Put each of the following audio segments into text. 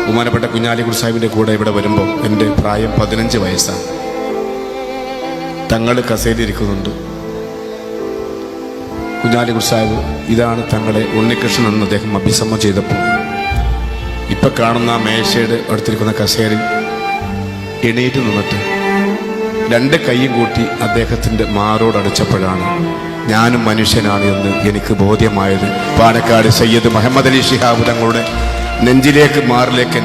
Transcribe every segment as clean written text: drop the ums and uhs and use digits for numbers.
ബഹുമാനപ്പെട്ട കുഞ്ഞാലിക്കുട്ടി സാഹിബിൻ്റെ കൂടെ ഇവിടെ വരുമ്പോൾ എൻ്റെ പ്രായം 15 വയസ്സാണ്. തങ്ങൾ കസേരയിരിക്കുന്നുണ്ട്. കുഞ്ഞാലിക്കുട്ടി സാഹിബ് ഇതാണ് തങ്ങളെ ഉണ്ണികൃഷ്ണൻ എന്ന് അദ്ദേഹം അഭിസംബോധന ചെയ്തപ്പോൾ ഇപ്പം കാണുന്ന മേശയുടെ അടുത്തിരിക്കുന്ന കസേരയിൽ എണീറ്റ് നിന്നിട്ട് 2 കൈയും കൂട്ടി അദ്ദേഹത്തിൻ്റെ മാറോടടിച്ചപ്പോഴാണ് ഞാനും മനുഷ്യനാണ് എന്ന് എനിക്ക് ബോധ്യമായത്. പാണക്കാട് സയ്യിദ് മുഹമ്മദ് അലി ശിഹാബ് തങ്ങളുടെ നെഞ്ചിലേക്ക് മാറിലേക്ക്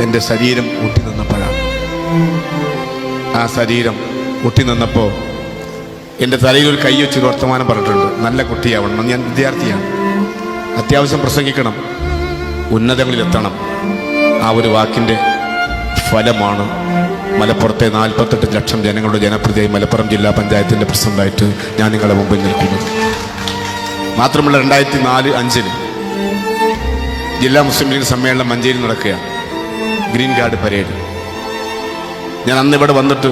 എൻ്റെ ശരീരം ഒട്ടി നിന്നപ്പോഴാണ്. ആ ശരീരം ഒട്ടി നിന്നപ്പോൾ എൻ്റെ തലയിൽ ഒരു കൈ വെച്ച് വർത്തമാനം പറഞ്ഞിട്ടുണ്ട്. നല്ല കുട്ടിയാവണം, ഞാൻ വിദ്യാർത്ഥിയാണ്, അത്യാവശ്യം പ്രസംഗിക്കണം, ഉന്നതങ്ങളിലെത്തണം. ആ ഒരു വാക്കിൻ്റെ ഫലമാണ് മലപ്പുറത്തെ 48 ലക്ഷം ജനങ്ങളുടെ ജനപ്രതിയായി മലപ്പുറം ജില്ലാ പഞ്ചായത്തിൻ്റെ പ്രസിഡന്റായിട്ട് ഞാൻ നിങ്ങളുടെ മുമ്പിൽ നിൽക്കുന്നത്. മാത്രമല്ല 2004-05 ജില്ലാ മുസ്ലിം ലീഗ് സമ്മേളനം മഞ്ചേരി നടക്കുകയാണ്. Green card parade. ഞാൻ അന്ന് ഇവിടെ വന്നിട്ട്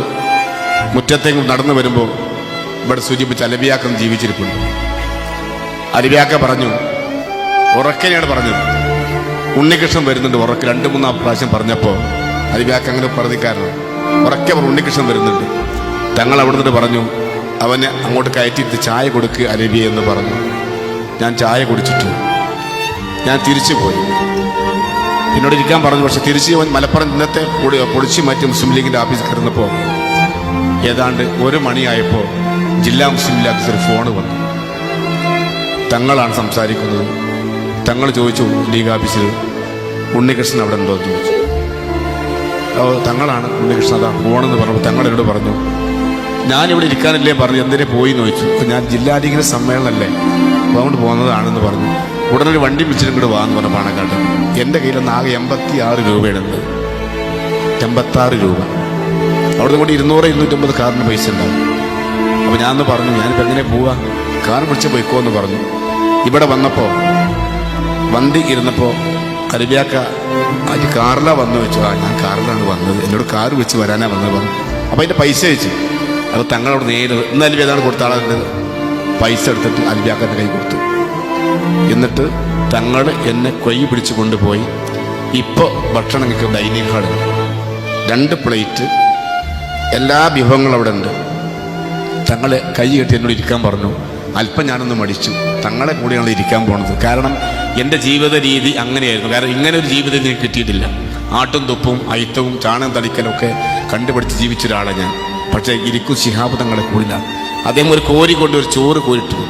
മുറ്റത്തേക്ക് നടന്നു വരുമ്പോൾ ഇവിടെ സൂചിപ്പിച്ച അലബിയാക്കം ജീവിച്ചിരിപ്പുണ്ട്. അലബിയാക്ക പറഞ്ഞു, ഉറക്കനെയാണ് പറഞ്ഞത്, ഉണ്ണികൃഷ്ണൻ വരുന്നുണ്ട്. ഉറക്കെ 2-3 പ്രാവശ്യം പറഞ്ഞപ്പോൾ അലബിയാക്ക അങ്ങനെ പറഞ്ഞിക്കാരണം ഉറക്കെ ഉണ്ണികൃഷ്ണൻ വരുന്നുണ്ട്. തങ്ങൾ അവിടെ നിന്ന് പറഞ്ഞു, അവനെ അങ്ങോട്ട് കയറ്റിയിട്ട് ചായ കൊടുക്കുക അലബി എന്ന് പറഞ്ഞു. ഞാൻ ചായ കുടിച്ചിട്ട് ഞാൻ തിരിച്ചു പോയി. എന്നോട് ഇരിക്കാൻ പറഞ്ഞു. പക്ഷെ തിരിച്ച് മലപ്പുറം ഇന്നത്തെ പൊളിച്ചു മാറ്റി മുസ്ലിം ലീഗിൻ്റെ ഓഫീസിൽ കയറുന്നപ്പോൾ ഏതാണ്ട് 1 മണിയായപ്പോൾ ജില്ലാ മുസ്ലിം ലീഗ് ഓഫീസർ ഫോണ് വന്നു. തങ്ങളാണ് സംസാരിക്കുന്നത്. തങ്ങൾ ചോദിച്ചു ലീഗ് ഓഫീസിൽ ഉണ്ണികൃഷ്ണൻ അവിടെ ഉണ്ടോ എന്ന് ചോദിച്ചു. തങ്ങളാണ് ഉണ്ണികൃഷ്ണൻ അതാ ഫോണെന്ന് പറഞ്ഞപ്പോൾ തങ്ങൾ എന്നോട് പറഞ്ഞു, ഞാനിവിടെ ഇരിക്കാനല്ലേ പറഞ്ഞു, എന്തിനെ പോയി എന്ന് ചോദിച്ചു. അപ്പം ഞാൻ ജില്ലാ ലീഗിൻ്റെ സമ്മേളനമല്ലേ അതുകൊണ്ട് പോകുന്നതാണെന്ന് പറഞ്ഞു. ഉടനെ ഒരു വണ്ടി വിളിച്ചിട്ട് ഇങ്ങോട്ട് വാന്ന് പറഞ്ഞു പാണക്കാട്ട്. എൻ്റെ കയ്യിലൊന്ന് ആകെ 86 രൂപയുണ്ട്. 86 രൂപ. അവിടുന്ന് കൂടി 200-250 കാറിന് പൈസ ഉണ്ടാവും. അപ്പോൾ ഞാനൊന്ന് പറഞ്ഞു, ഞാനിപ്പോൾ എങ്ങനെ പോവാ, കാർ വിളിച്ച് പോയിക്കോ എന്ന് പറഞ്ഞു. ഇവിടെ വന്നപ്പോൾ വണ്ടി ഇരുന്നപ്പോൾ അരബിയാക്ക അത് കാറിലാണ് വന്നു വെച്ചു. ഞാൻ കാറിലാണ് വന്നത്, എന്നോട് കാർ വെച്ച് വരാനാണ് വന്നത് പറഞ്ഞു. അപ്പോൾ അതിൻ്റെ പൈസ വെച്ചു. അപ്പോൾ തങ്ങളോട് നേരെ ഇന്ന് അൽബി ഏതാണ് കൊടുത്ത ആളുടെ പൈസ എടുത്തിട്ട് അൽബിയാക്കൻ്റെ കൈ കൊടുത്തു. എന്നിട്ട് തങ്ങൾ എന്നെ കൈ പിടിച്ച് കൊണ്ടുപോയി. ഇപ്പോൾ ഭക്ഷണം കഴിക്കുക ഡൈനിങ് ഹാളിൽ 2 പ്ലേറ്റ് എല്ലാ വിഭവങ്ങളും അവിടെ ഉണ്ട്. തങ്ങളെ കൈ കെട്ടി എന്നോട് ഇരിക്കാൻ പറഞ്ഞു. അല്പം ഞാനൊന്ന് മടിച്ചു. തങ്ങളെ കൂടെയാണ് ഇരിക്കാൻ പോണത്. കാരണം എൻ്റെ ജീവിത രീതി അങ്ങനെയായിരുന്നു. കാരണം ഇങ്ങനെ ഒരു ജീവിതം എനിക്ക് കിട്ടിയിട്ടില്ല. ആട്ടും തുപ്പും അയിത്തവും ചാണകം തളിക്കലും ഒക്കെ കണ്ടുപിടിച്ച് ജീവിച്ച ഒരാളാണ് ഞാൻ. പക്ഷേ ഇരിക്കും ശിഹാബ് തങ്ങളെ കൂടിലാണ്. അദ്ദേഹം ഒരു കോരി കൊണ്ട് ഒരു ചോറ് കോരിട്ടു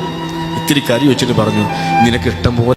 ഇത്തിരി കറി വെച്ചിട്ട് പറഞ്ഞു, നിനക്ക് ഇഷ്ടം പോലെ